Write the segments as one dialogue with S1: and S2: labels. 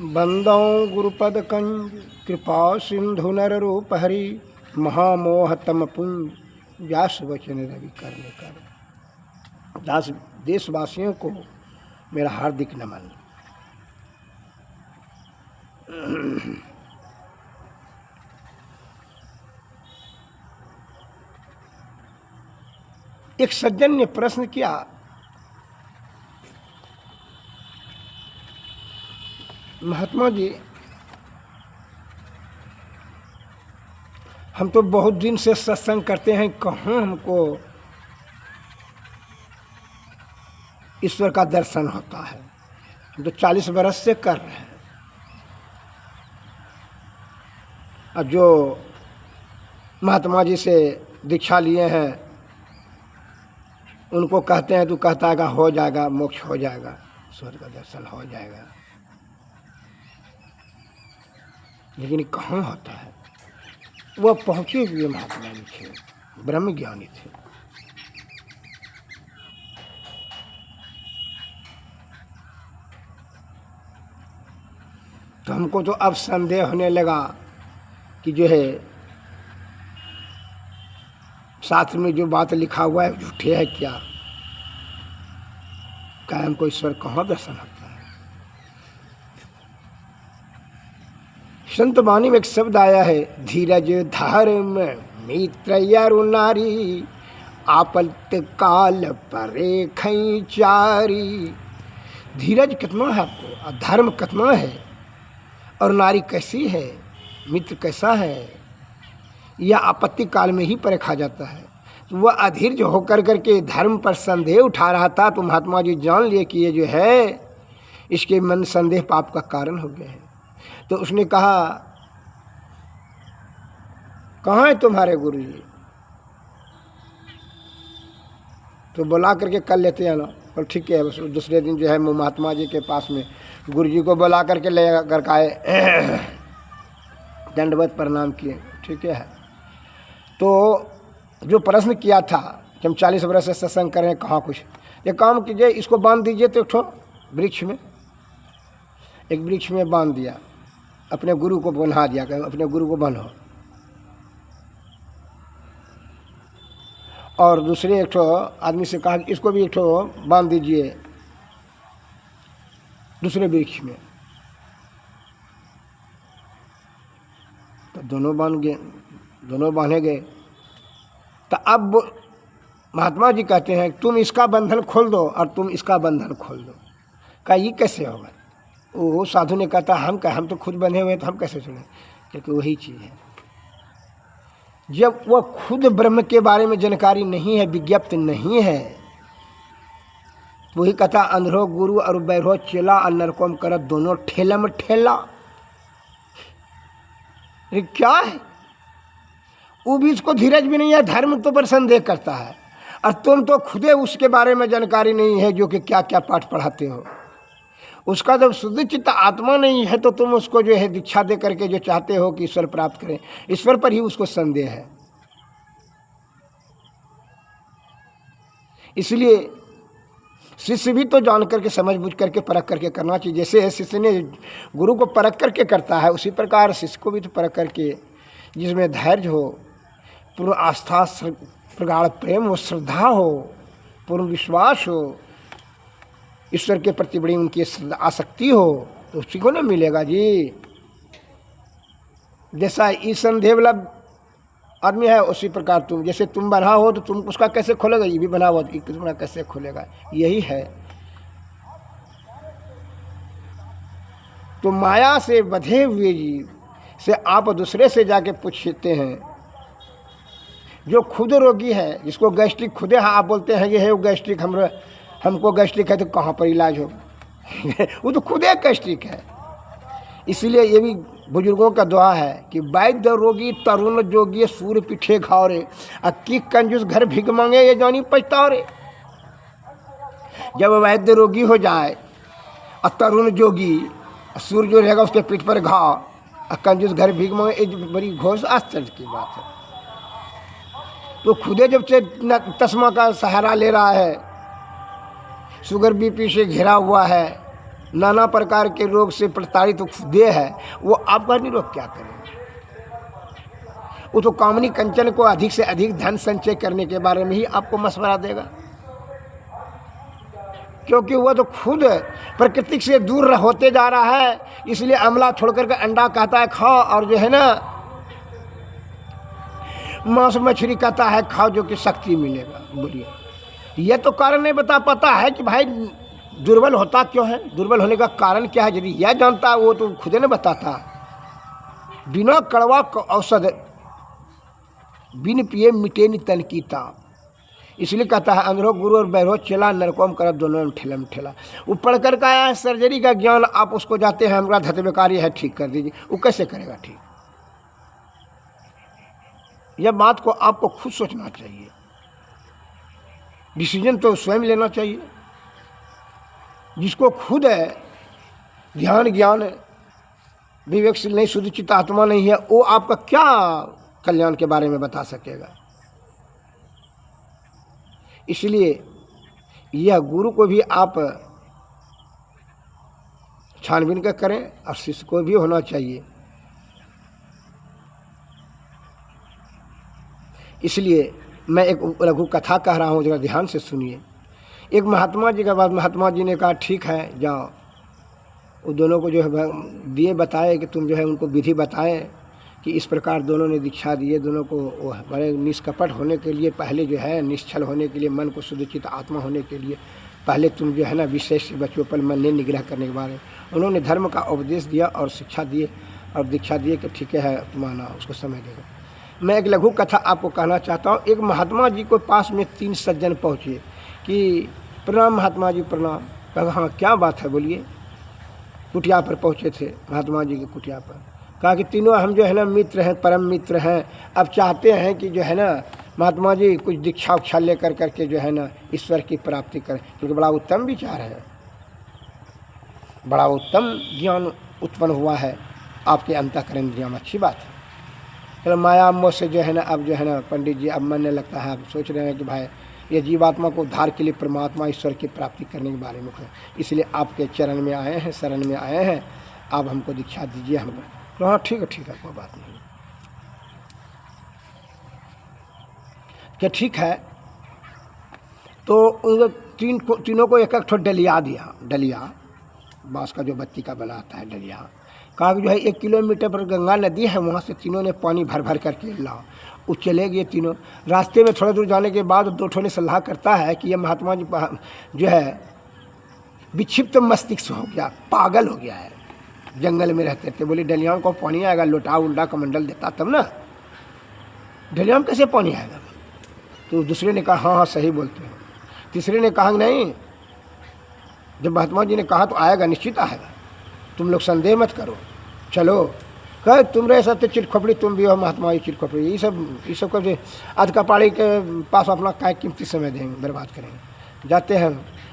S1: बंदौ गुरुपद कंज कृपा सिंधु नर रूप हरि महामोह तम पुंज व्यास वचन रवि करने कर। दास देशवासियों को मेरा हार्दिक नमन। एक सज्जन ने प्रश्न किया, महात्मा जी हम तो बहुत दिन से सत्संग करते हैं, कहाँ हमको ईश्वर का दर्शन होता है। हम तो 40 बरस से कर रहे हैं। और जो महात्मा जी से दीक्षा लिए हैं उनको कहते हैं, तो कहता है हो जाएगा, मोक्ष हो जाएगा, ईश्वर का दर्शन हो जाएगा। लेकिन कहाँ होता है? वह पहुँचे हुए महात्मा जी थे, ब्रह्म ज्ञानी थे। तो हमको तो अब संदेह होने लगा कि जो है शास्त्र में जो बात लिखा हुआ है झूठे है क्या? हमको ईश्वर कहाँ दर्शन होता है? संत वाणी में एक शब्द आया है, धीरज धर्म मित्र यरु नारी आपत्त काल परे खैचारी। धीरज कितना है आपको, और धर्म कितना है, और नारी कैसी है, मित्र कैसा है, यह आपत्ति काल में ही परखा जाता है। तो वह अधीर जो होकर करके धर्म पर संदेह उठा रहा था, तो महात्मा जी जान लिए कि ये जो है इसके मन संदेह पाप का कारण हो गया है। तो उसने कहा, कहाँ है तुम्हारे गुरु जी? तो बुला करके कर लेते हैं ना। और ठीक है, बस दूसरे दिन जो है महात्मा जी के पास में गुरु जी को बुला करके ले कर आए, दंडवत प्रणाम किए। ठीक है, तो जो प्रश्न किया था कि हम 40 वर्ष से सत्संग कर रहे हैं, कहाँ कुछ, ये काम कीजिए, इसको बांध दीजिए। तो एक ठो वृक्ष में, एक वृक्ष में बांध दिया, अपने गुरु को बन्हा दिया, अपने गुरु को बन्हो। और दूसरे एक ठो आदमी से कहा, इसको भी एक ठो बांध दीजिए दूसरे वृक्ष में। तो दोनों बांधे गए। तो अब महात्मा जी कहते हैं, तुम इसका बंधन खोल दो और तुम इसका बंधन खोल दो। कहा ये कैसे होगा? वो साधु ने कहता, हम तो खुद बंधे हुए हैं, तो हम कैसे सुने? क्योंकि वही चीज़ है, जब वह खुद ब्रह्म के बारे में जानकारी नहीं है, विज्ञप्त नहीं है, वही कहता, अंधरो गुरु और बैरो चेला और नरकोम कर दोनों ठेला में ठेला। क्या है? वो भी इसको धीरज भी नहीं है, धर्म तो पर संदेह करता है, और तुम तो खुदे उसके बारे में जानकारी नहीं है जो कि क्या क्या पाठ पढ़ाते हो। उसका जब शुद्ध चित्त आत्मा नहीं है, तो तुम उसको जो है दीक्षा दे करके जो चाहते हो कि ईश्वर प्राप्त करें, ईश्वर पर ही उसको संदेह है। इसलिए शिष्य भी तो जान करके समझ बूझ करके परख करके करना चाहिए। जैसे शिष्य ने गुरु को परख करके करता है, उसी प्रकार शिष्य को भी तो परख करके, जिसमें धैर्य हो, पूर्ण आस्था, प्रगाढ़ प्रेम हो, श्रद्धा हो, पूर्ण विश्वास हो, ईश्वर के प्रति बड़ी उनकी आसक्ति हो, तो उसी को ना मिलेगा जी। जैसा इस संदेह वाला आदमी है, उसी प्रकार तुम, जैसे तुम बना हो तो तुम उसका कैसे खोलेगा? ये भी बना हुआ, तुम्हारा कैसे खोलेगा? यही है। तो माया से बंधे हुए जीव से आप दूसरे से जाके पूछते हैं, जो खुद रोगी है, जिसको गैस्ट्रिक खुदे, हाँ आप बोलते हैं ये है वो गैस्ट्रिक, हमको गैस्ट्रिक है, तो कहाँ पर इलाज हो? वो तो खुदे गैस्ट्रिक है। इसलिए ये भी बुजुर्गों का दुआ है कि वैद्य रोगी तरुण जोगी सूर्य पीछे घावरे, अक्की कंजूस घर भिग मांगे ये जानी पछतावरे। जब वैद्य रोगी हो जाए और तरुण जोगी, सूर्य जो रहेगा उसके पीठ पर घाव, और कंजूस घर भीग मांगे, ये बड़ी घोष आश्चर्य की बात है। तो खुदे जब से चश्मा का सहारा ले रहा है, शुगर बीपी से घिरा हुआ है, नाना प्रकार के रोग से प्रताड़ित दे है, वो आपका निरोग क्या करें? वो तो कामनी कंचन को अधिक से अधिक धन संचय करने के बारे में ही आपको मशवरा देगा, क्योंकि वह तो खुद प्रकृति से दूर होते जा रहा है। इसलिए अमला छोड़ करके अंडा कहता है खाओ, और जो है ना मांस मछली कहता है खाओ, जो कि शक्ति मिलेगा। बोलिए, यह तो कारण नहीं बता पाता है कि भाई दुर्बल होता क्यों है, दुर्बल होने का कारण क्या है। यदि यह जानता है वो तो खुद ने बताता। बिना कड़वा औषध बिन पिए मिटे नि तन की ताप। इसलिए कहता है अंधरो गुरु और बैरो चेला नरकोम करब दोनों में ठेला। वो पढ़ कर का आया सर्जरी का ज्ञान, आप उसको जाते हैं हमारा धतबेकारी है ठीक कर दीजिए, वो कैसे करेगा ठीक? यह बात को आपको खुद सोचना चाहिए, डिसीजन तो स्वयं लेना चाहिए। जिसको खुद है ध्यान ज्ञान विवेकशील नहीं, शुद्ध चित्त आत्मा नहीं है, वो आपका क्या कल्याण के बारे में बता सकेगा? इसलिए यह गुरु को भी आप छानबीन कर करें और शिष्य को भी होना चाहिए। इसलिए मैं एक लघु कथा कह रहा हूँ, जरा ध्यान से सुनिए। एक महात्मा जी के बाद महात्मा जी ने कहा ठीक है जाओ, वो दोनों को जो है दिए बताए कि तुम जो है उनको विधि बताए कि इस प्रकार दोनों ने दीक्षा दिए। दोनों को बड़े निष्कपट होने के लिए, पहले जो है निश्चल होने के लिए, मन को शुद्ध चित्त आत्मा होने के लिए पहले तुम जो है ना विशेष बच्चों पर मन ने निग्रह करने के बारे उन्होंने धर्म का उपदेश दिया और शिक्षा दिए और दीक्षा दिए कि ठीक है तुम आना, उसको समय देगा। मैं एक लघु कथा आपको कहना चाहता हूँ। एक महात्मा जी को पास में 3 सज्जन पहुँचे कि प्रणाम महात्मा जी प्रणाम। कहा हाँ क्या बात है बोलिए। कुटिया पर पहुँचे थे महात्मा जी की कुटिया पर। कहा कि तीनों हम जो है ना मित्र हैं, परम मित्र हैं। अब चाहते हैं कि जो है ना महात्मा जी कुछ दीक्षा उक्षा ले कर करके जो है ना ईश्वर की प्राप्ति करें, क्योंकि बड़ा उत्तम विचार है, बड़ा उत्तम ज्ञान उत्पन्न हुआ है आपके अंतःकरण इंद्रियों में, अच्छी बात है। चलो माया मोह से जो है ना अब जो है ना पंडित जी अब मानने लगता है, अब सोच रहे हैं कि भाई ये जीवात्मा को उद्धार के लिए परमात्मा ईश्वर की प्राप्ति करने के बारे में है, इसलिए आपके चरण में आए हैं, शरण में आए हैं, आप हमको दीक्षा दीजिए हमको। तो हाँ ठीक है कोई बात नहीं। क्या ठीक है। तो उन तीनों को एक एक ठो डलिया दिया, डलिया बाँस का जो बत्ती का बना आता है डलिया। कहा कि जो है 1 किलोमीटर पर गंगा नदी है, वहाँ से तीनों ने पानी भर भर करके लाओ। वो चले गए तीनों। रास्ते में थोड़ा दूर जाने के बाद 2 ठो ने सलाह करता है कि ये महात्मा जी जो है विक्षिप्त मस्तिष्क हो गया, पागल हो गया है, जंगल में रहते थे। बोले डलियाओं को पानी आएगा, लोटा उल्टा कमंडल देता तब ना, डलियाओं में कैसे पानी आएगा? तो दूसरे ने कहा हाँ हाँ सही बोलते हो। तीसरे ने कहा नहीं, जब महात्मा जी ने कहा तो आएगा, निश्चित आएगा, तुम लोग संदेह मत करो, चलो। कह तुम रहे सब तो चिटखोपड़ी, तुम भी हो महात्मा जी चिटखोपड़ी, ये सब को अध कपाड़ी के पास अपना काय कीमती समय देंगे, बर्बाद करेंगे। जाते हैं,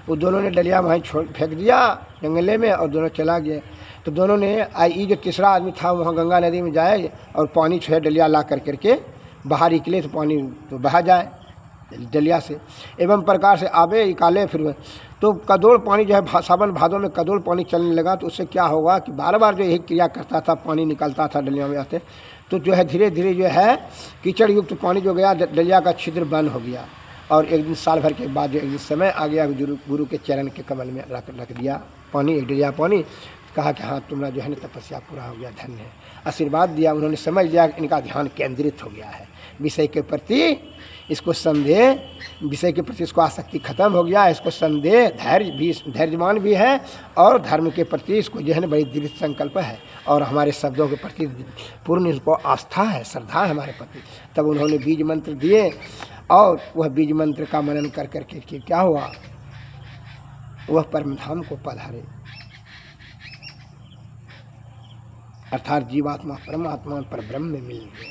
S1: वो दोनों ने डलिया वहीं छोड़ फेंक दिया जंगले में और दोनों चला गए। तो दोनों ने ये जो तीसरा आदमी था वहाँ गंगा नदी में जाए और पानी छः डलिया ला कर करके बाहर निकले तो पानी तो बहा जाए डलिया से, एवं प्रकार से आवे निकाले। फिर तो कदोड़ पानी जो है सावन भादों में कदोड़ पानी चलने लगा, तो उससे क्या होगा कि बार बार जो यही क्रिया करता था, पानी निकलता था डलिया में आते, तो जो है धीरे धीरे जो है कीचड़ युक्त पानी जो गया, डलिया का छिद्र बंद हो गया। और एक दिन साल भर के बाद जो एक दिन समय आ गया, गुरु के चरण के कमल में रख दिया पानी, 1 डलिया पानी। कहा कि हाँ तुम्हारा जो है ना तपस्या पूरा हो गया, धन्य है, आशीर्वाद दिया। उन्होंने समझ लिया कि इनका ध्यान केंद्रित हो गया है विषय के प्रति, इसको संदेह, विषय के प्रति इसको आसक्ति खत्म हो गया, इसको संदेह, धैर्य भी, धैर्यवान भी है और धर्म के प्रति इसको जो है ना बड़ी दृढ़ संकल्प है और हमारे शब्दों के प्रति पूर्ण इसको आस्था है, श्रद्धा है हमारे प्रति। तब उन्होंने बीज मंत्र दिए और वह बीज मंत्र का मनन कर करके क्या हुआ, वह परम धाम को पधारे, अर्थात जीवात्मा परमात्मा पर ब्रह्म में मिल गए।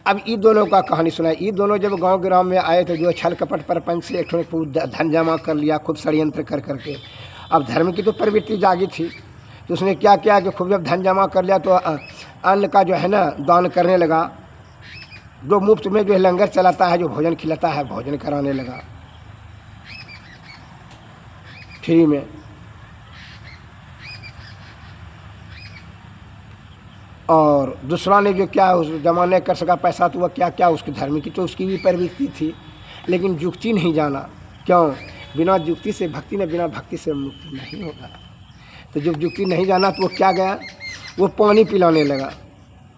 S1: अब ये दोनों का कहानी सुनाई। ये दोनों जब गांव ग्राम में आए तो जो छल कपट परपंच से एक ठो धन जमा कर लिया, खूब षड्यंत्र कर करके। अब धर्म की तो प्रवृत्ति जागी थी, तो उसने क्या किया कि खूब जब धन जमा कर लिया तो अन्न का जो है ना दान करने लगा। जो मुफ्त में जो है लंगर चलाता है, जो भोजन खिलाता है, भोजन कराने लगा फ्री में। और दूसरा ने जो क्या उस जमाने कर सका पैसा, तो वह क्या क्या उसकी धर्म की तो उसकी भी प्रवृत्ति थी, लेकिन जुक्ति नहीं जाना। क्यों? बिना जुक्ति से भक्ति ने, बिना भक्ति से मुक्ति नहीं होगा। तो जब जुक्ति नहीं जाना तो वो क्या गया, वो पानी पिलाने लगा।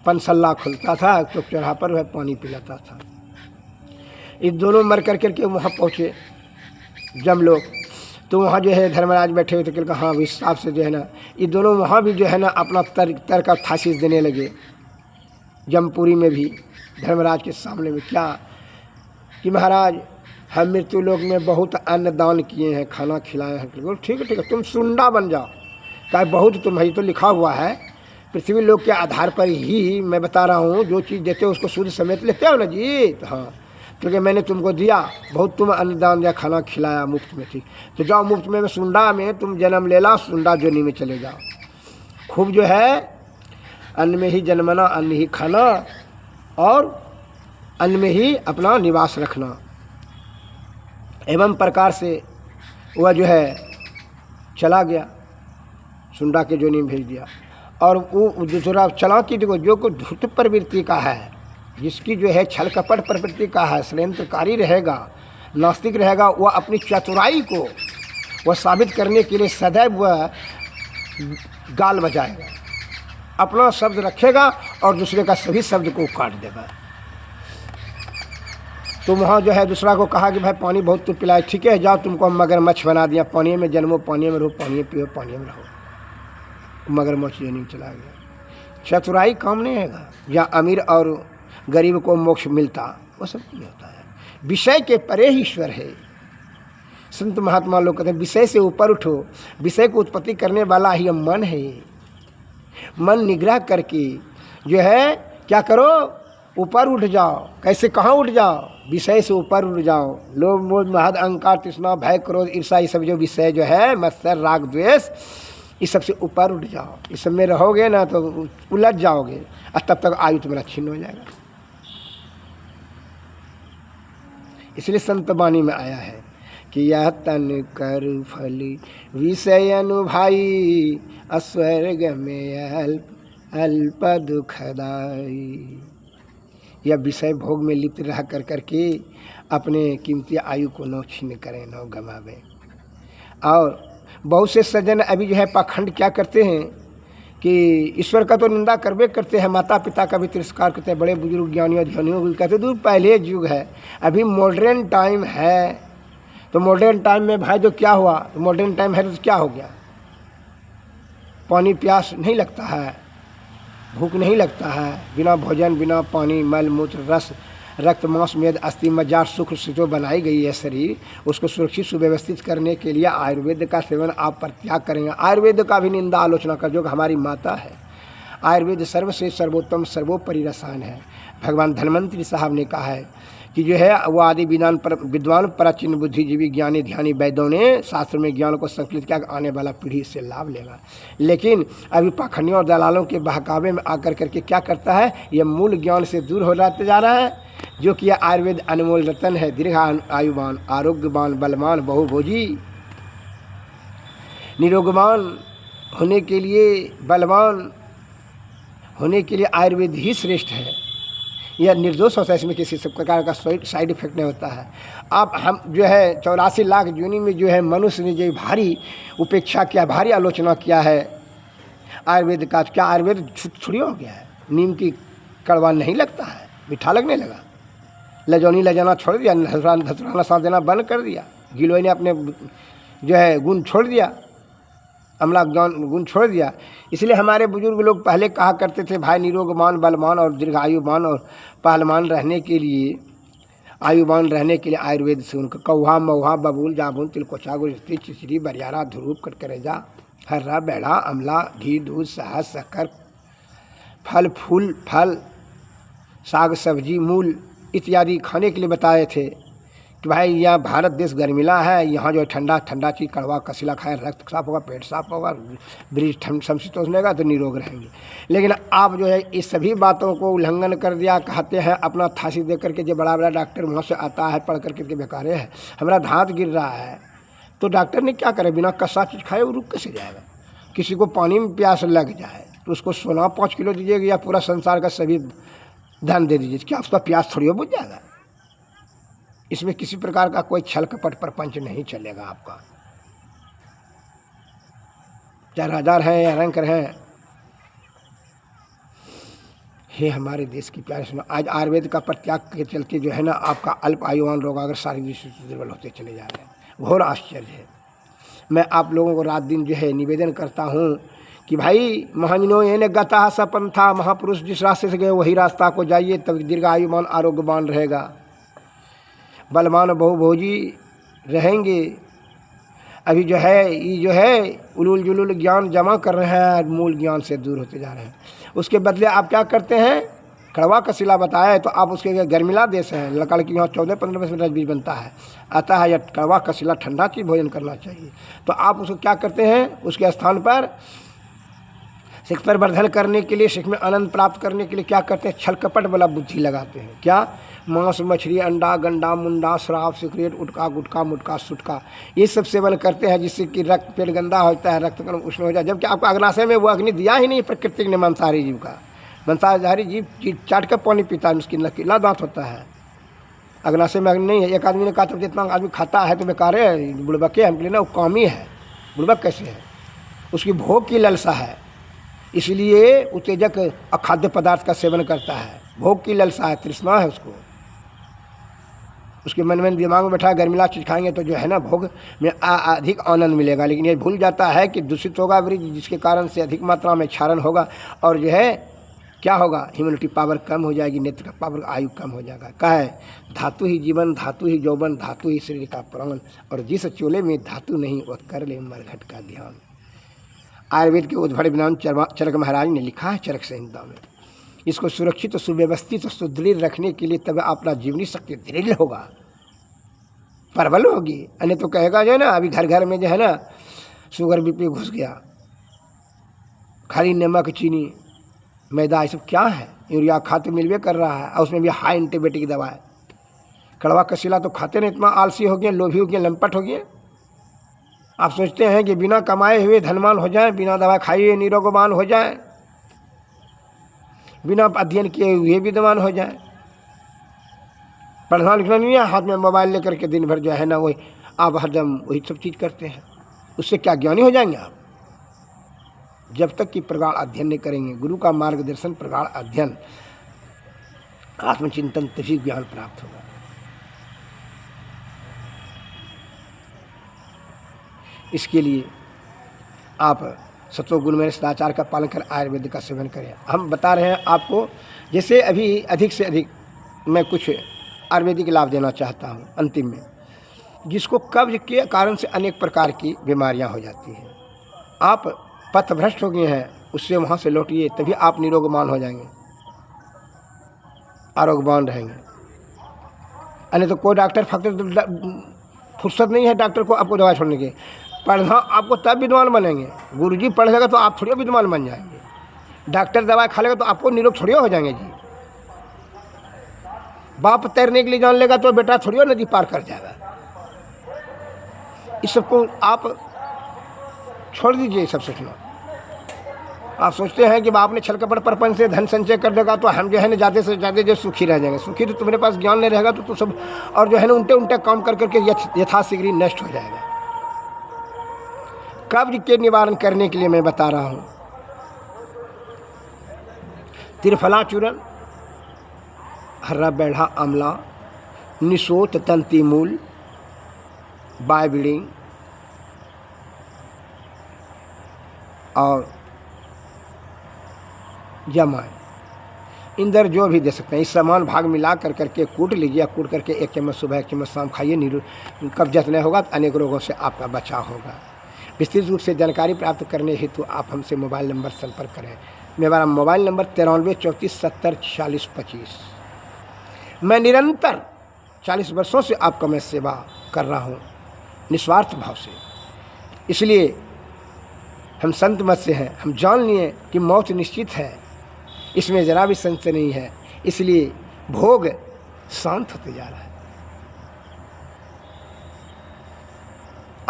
S1: पनसल्ला खुलता था तो चौराहा पर वह पानी पिलाता था। ये दोनों मर कर करके वहाँ पहुँचे जम लोग, तो वहाँ जो है धर्मराज बैठे हुए थे। कहा हाँ इस हिसाब से जो है ना, ये दोनों वहाँ भी जो है ना अपना तर्क थासीस देने लगे। जमपुरी में भी धर्मराज के सामने में क्या कि महाराज हम मृत्यु लोक में बहुत अन्न दान किए हैं, खाना खिलाए हैं। ठीक है तुम सुंडा बन जाओ। क्या बहुत तुम्हें तो लिखा हुआ है, पृथ्वी लोक के आधार पर ही मैं बता रहा हूँ, जो चीज़ देते हो उसको सूर्य समेत लेते हो ना जी। तो हाँ, क्योंकि मैंने तुमको दिया, बहुत तुम अन्नदान दिया, खाना खिलाया मुफ्त में, ठीक तो जाओ मुफ्त में सुंडा में तुम जन्म ले ला, सुंडा जोनी में चले जाओ। खूब जो है अन्न में ही जन्मना, अन्न ही खाना और अन्न में ही अपना निवास रखना। एवं प्रकार से वह जो है चला गया, सुंडा के जोनी में भेज दिया। और वो दूसरा चालाकी देखो, जो को धूर्त प्रवृत्ति का है, जिसकी जो है छल कपट प्रवृत्ति का है, षड्यंत्रकारी रहेगा, नास्तिक रहेगा, वह अपनी चतुराई को वह साबित करने के लिए सदैव वह गाल बजाएगा, अपना शब्द रखेगा और दूसरे का सभी शब्द को काट देगा। तो वहाँ जो है दूसरा को कहा कि भाई पानी बहुत तुम पिलाए, ठीक है जाओ तुमको हम मगरमच्छ बना दिया, पानी में जन्मो, पानी में रहो, पानी पियो, पानी में रहो। मगरमच्छ जो नहीं चला गया। चतुराई काम नहीं है, या अमीर और गरीब को मोक्ष मिलता, वो सब नहीं होता है। विषय के परे ही ईश्वर है। संत महात्मा लोग कहते हैं विषय से ऊपर उठो, विषय को उत्पत्ति करने वाला ही मन है। मन निग्रह करके जो है क्या करो, ऊपर उठ जाओ। कैसे, कहाँ उठ जाओ? विषय से ऊपर उठ जाओ। लोभ मोह महद अहंकार तृष्णा भय क्रोध ईर्षा, ये सब जो विषय जो है मत्सर राग द्वेष, इस सब से ऊपर उठ जाओ। इस सब में रहोगे ना तो उलझ जाओगे और तब तक आयु तुम्हारा छीन हो जाएगा। इसलिए संत वाणी में आया है कि यह तन कर फल विषय अनुभाई, अस्वर्ग में अल्प अल्प दुखदाई। यह विषय भोग में लिप्त रह कर करके अपने कीमती आयु को न छीन करें, न गंवावें। और बहुत से सज्जन अभी जो है पाखंड क्या करते हैं कि ईश्वर का तो निंदा करवे करते हैं, माता पिता का भी तिरस्कार करते हैं, बड़े बुजुर्ग ज्ञानियों ध्यानियों को कहते दूर पहले युग है, अभी मॉडर्न टाइम है। तो मॉडर्न टाइम में भाई जो क्या हुआ, तो मॉडर्न टाइम है तो क्या हो गया, पानी प्यास नहीं लगता है, भूख नहीं लगता है, बिना भोजन बिना पानी मल मूत्र रस रक्त मांस मेद अस्थि मज्जा सुख से जो बनाई गई है शरीर, उसको सुरक्षित सुव्यवस्थित करने के लिए आयुर्वेद का सेवन आप परित्याग करेंगे। आयुर्वेद का भी निंदा आलोचना कर, जो हमारी माता है। आयुर्वेद सर्वश्रेष्ठ सर्वोत्तम सर्वोपरि रसायन है। भगवान धन्वंतरि साहब ने कहा है कि जो है वो आदि विद्वान प्राचीन बुद्धिजीवी ज्ञानी ध्यानी वैद्यों ने शास्त्र में ज्ञान को संकलित किया, आने वाला पीढ़ी इससे लाभ लेगा। लेकिन अभी पाखंडियों और दलालों के बहकावे में आकर करके क्या करता है, ये मूल ज्ञान से दूर हो जाते जा रहा है। जो कि आयुर्वेद अनमोल रतन है, दीर्घ आयुवान आरोग्यवान बलवान बहुभोजी। निरोगवान होने के लिए, बलवान होने के लिए आयुर्वेद ही श्रेष्ठ है। यह निर्दोष होता है, इसमें किसी प्रकार का साइड इफेक्ट नहीं होता है। अब हम जो है 84 लाख योनि में जो है मनुष्य ने जो भारी उपेक्षा किया, भारी आलोचना किया है आयुर्वेद का। क्या आयुर्वेद छुड़ी हो गया है? नीम की कड़वा नहीं लगता है, मीठा लगने लगा। लजौनी लजाना छोड़ दिया, धतुराना साथ देना बंद कर दिया। गिलोय ने अपने जो है गुण छोड़ दिया, अमला गुण छोड़ दिया। इसलिए हमारे बुजुर्ग लोग पहले कहा करते थे भाई निरोगमान बलवान और दीर्घायुमान और पहलवान रहने के लिए, आयुवान रहने के लिए आयुर्वेद से उनका कौहा मऊहा बबूल जाबुन तिलकोचा गुजती चिचरी बरियारा ध्रुव कटकरेजा हर्रा बेड़ा अमला घी दूध शहद शक्कर फल फूल फल साग सब्जी मूल इत्यादि खाने के लिए बताए थे कि भाई यह भारत देश गर्मिला है, यहाँ जो ठंडा ठंडा चीज़ कड़वा कसीला खाए रक्त साफ होगा, पेट साफ होगा, ब्रिज समशीतोष्ण लेगा तो निरोग रहेंगे। लेकिन आप जो है इस सभी बातों को उल्लंघन कर दिया। कहते हैं अपना थासी दे करके जो बड़ा बड़ा डॉक्टर वहाँ से आता है पढ़ करके बेकारे है, हमारा दांत गिर रहा है, तो डॉक्टर ने क्या करे, बिना कसा चीज़ खाए वो रुक कैसे जाएगा। किसी को पानी में प्यास लग जाए तो उसको सोना 5 किलो दीजिएगा या पूरा संसार का सभी धन दे दीजिए, क्या उसका प्यास थोड़ी बुझ जाएगा? इसमें किसी प्रकार का कोई छल कपट प्रपंच नहीं चलेगा आपका, चाहे राजा हैं या रंकर हैं। हे हमारे देश की प्यारे सुनो, आज आयुर्वेद का परित्याग के चलते जो है ना आपका अल्प आयुवान रोग अगर शारीरिक दृष्टि से दुर्बल होते चले जा रहे हैं। घोर आश्चर्य है। मैं आप लोगों को रात दिन जो है निवेदन करता हूँ कि भाई महाजनों ये ने गता सपंथा, महापुरुष जिस रास्ते से गए वही रास्ता को जाइए, तब दीर्घायुमान आरोग्यवान रहेगा, बलवान बहुभोजी रहेंगे। अभी जो है ये जो है उलूल जुलूल ज्ञान जमा कर रहे हैं, मूल ज्ञान से दूर होते जा रहे हैं। उसके बदले आप क्या करते हैं? कड़वा का शिला बताया है तो आप उसके गर्मिला देश हैं, लकड़ की यहाँ 14-15 में बीज बनता है, आता है। या कड़वा का शिला ठंडा चीज भोजन करना चाहिए, तो आप उसको क्या करते हैं? उसके स्थान पर सिख पर वर्धन करने के लिए, सिख में आनंद प्राप्त करने के लिए क्या करते हैं? छल कपट वाला बुद्धि लगाते हैं। क्या? मांस मछली अंडा गंडा मुंडा शराब सिगरेट उटका गुटका मुटका सुटका ये सब सेवन करते हैं, जिससे कि रक्त पेट गंदा होता है, रक्त कण उष्ण हो जाए। जबकि आपको अग्नाशय में वो अग्नि दिया ही नहीं प्रकृति ने मांसाहारी जीव का। मांसाहारी जीव चाट कर पानी पीता है, उसकी नकीला दांत होता है, अग्नाशय में अग्नि नहीं है। एक आदमी ने कहा तब जितना आदमी खाता है तो बेकार है, बुड़बक है, हमके लिए ना वो कामी है। बुड़बक कैसे है? उसकी भोग की ललसा है, इसलिए उत्तेजक अखाद्य पदार्थ का सेवन करता है। भोग की ललसा है, तृष्णा है उसको, उसके मन में दिमाग में बैठा गर्मिला चीज खाएंगे तो जो है ना भोग में अधिक आनंद मिलेगा। लेकिन ये भूल जाता है कि दूषित होगा ब्रिज, जिसके कारण से अधिक मात्रा में क्षरण होगा और जो है क्या होगा? ह्यूमनिटी पावर कम हो जाएगी, नेत्र का पावर, आयु कम हो जाएगा। क्या है? धातु ही जीवन, धातु ही यौवन, धातु ही शरीर का प्राण, और जिस चोले में धातु नहीं वो कर ले मरघट का ध्यान। आयुर्वेद के उद्भव विद्वान चरक महाराज ने लिखा है चरक संहिता में। इसको सुरक्षित और सुव्यवस्थित और सुदृढ़ रखने के लिए तब अपना जीवनी शक्ति दृढ़ होगा, प्रबल होगी। अन्य तो कहेगा जो है ना अभी घर घर में जो है ना शुगर बीपी घुस गया, खाली नमक चीनी मैदा ये सब क्या है? यूरिया खाते मिलवे कर रहा है, और उसमें भी हाई एंटीबायोटिक दवा है। कड़वा कसीला तो खाते नहीं, इतना आलसी हो गए, लोभी हो गए, लंपट हो गए। आप सोचते हैं कि बिना कमाए हुए धनवान हो जाएं, बिना दवा खाए निरोगवान हो जाएं, बिना अध्ययन किए हुए विद्वान हो जाएं। पढ़ना लिखना नहीं है, हाथ में मोबाइल लेकर के दिन भर जो है ना वही आप हरदम वही सब चीज़ करते हैं। उससे क्या ज्ञानी हो जाएंगे आप? जब तक कि प्रगाढ़ अध्ययन नहीं करेंगे, गुरु का मार्गदर्शन, प्रगाढ़ अध्ययन, आत्मचिंतन, तभी ज्ञान प्राप्त होगा। इसके लिए आप सत्वगुण में सदाचार का पालन कर आयुर्वेद का सेवन करें। हम बता रहे हैं आपको, जैसे अभी अधिक से अधिक मैं कुछ आयुर्वेदिक लाभ देना चाहता हूँ अंतिम में। जिसको कब्ज के कारण से अनेक प्रकार की बीमारियां हो जाती हैं, आप पथभ्रष्ट हो गए हैं, उससे वहाँ से लौटिए, तभी आप निरोगमान हो जाएंगे, आरोग्यवान रहेंगे। अन्य तो कोई डॉक्टर फुर्सत नहीं है डॉक्टर को आपको दवा छोड़ने की। पढ़ना आपको तब विद्वान बनेंगे, गुरुजी पढ़ लेगा तो आप थोड़ी विद्वान बन जाएंगे। डॉक्टर दवा खा लेगा तो आपको निरोग थोड़ी हो जाएंगे जी। बाप तैरने के लिए जान लेगा तो बेटा थोड़ी नदी पार कर जाएगा। इस सबको आप छोड़ दीजिए, सब सोचना। आप सोचते हैं कि बाप ने छल कपट प्रपंच से धन संचय कर देगा तो हम जो है ना ज़्यादा से ज़्यादा जो सुखी रह जाएंगे। सुखी तो तुम्हारे पास ज्ञान नहीं रहेगा तो सब और जो है ना उल्टे उल्टे काम कर करके यथाशीघ्र नष्ट हो जाएगा। कब्ज के निवारण करने के लिए मैं बता रहा हूँ, त्रिफला चूर्ण, हर्रा बैढ़ा आंवला, निशोत तंती मूल, बायबिडिंग और जमाइन, इंदर जो भी दे सकते हैं। इस समान भाग मिला कर करके कूट लीजिए, कूट करके 1 चम्मच सुबह 1 चम्मच शाम खाइए। कब्जियत नहीं होगा तो अनेक रोगों से आपका बचाव होगा। विस्तृत रूप से जानकारी प्राप्त करने हेतु आप हमसे मोबाइल नंबर संपर्क करें। मेरा मोबाइल नंबर 93 34 70 40 25। मैं निरंतर 40 वर्षों से आपका मैं सेवा कर रहा हूँ निस्वार्थ भाव से। इसलिए हम संत मत से हैं, हम जान लिए कि मौत निश्चित है, इसमें जरा भी संशय नहीं है। इसलिए भोग शांत होते जा रहा है।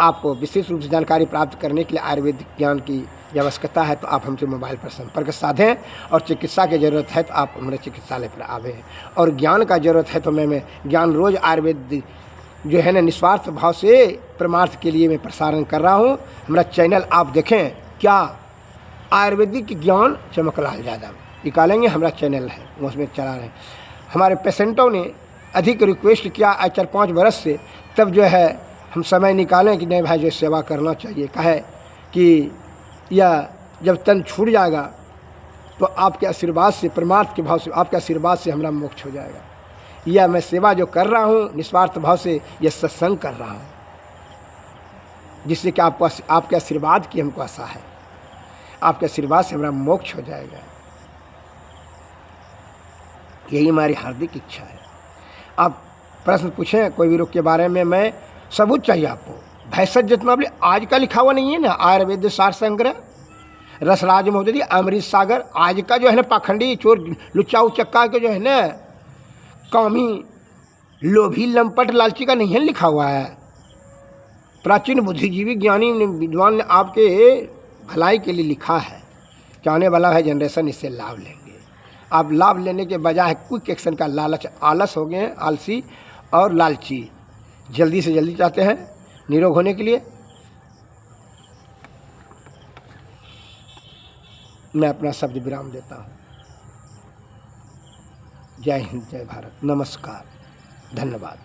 S1: आपको विशेष रूप से जानकारी प्राप्त करने के लिए आयुर्वेदिक ज्ञान की जब आवश्यकता है तो आप हमसे मोबाइल पर संपर्क साधें, और चिकित्सा की ज़रूरत है तो आप हमारे चिकित्सालय पर आवें, और ज्ञान का ज़रूरत है तो मैं ज्ञान रोज आयुर्वेद जो है ना निस्वार्थ भाव से परमार्थ के लिए मैं प्रसारण कर रहा हूँ। हमारा चैनल आप देखें, क्या आयुर्वेदिक ज्ञान चमकलाल यादव निकालेंगे, हमारा चैनल है उसमें चला रहे हैं। हमारे पेशेंटों ने अधिक रिक्वेस्ट किया आज 4-5 बरस से, तब जो है हम समय निकालें कि नहीं भाई जो सेवा करना चाहिए। कहे कि यह जब तन छूट जाएगा तो आपके आशीर्वाद से, परमार्थ के भाव से, आपके आशीर्वाद से हमारा मोक्ष हो जाएगा। यह मैं सेवा जो कर रहा हूँ निस्वार्थ भाव से, यह सत्संग कर रहा हूँ, जिससे कि आपको आपके आशीर्वाद की हमको आशा है। आपके आशीर्वाद से हमारा मोक्ष हो जाएगा, यही हमारी हार्दिक इच्छा है। आप प्रश्न पूछें कोई भी रोग के बारे में, मैं सबूत चाहिए आपको। भैंसत जितना भी आज का लिखा हुआ नहीं है ना, आयुर्वेद सार संग्रह, रसराज महोदय, अमृत सागर, आज का जो है ना पाखंडी चोर लुच्चा उचक्का के जो है ना कामी लोभी लंपट लालची का नहीं है लिखा हुआ है। प्राचीन बुद्धिजीवी ज्ञानी विद्वान ने आपके भलाई के लिए लिखा है कि आने वाला है जनरेशन इससे लाभ लेंगे। आप लाभ लेने के बजाय क्विक एक्शन का लालच, आलस हो गए हैं, आलसी और लालची, जल्दी से जल्दी चाहते हैं निरोग होने के लिए। मैं अपना शब्द विराम देता हूँ। जय हिंद, जय भारत, नमस्कार, धन्यवाद।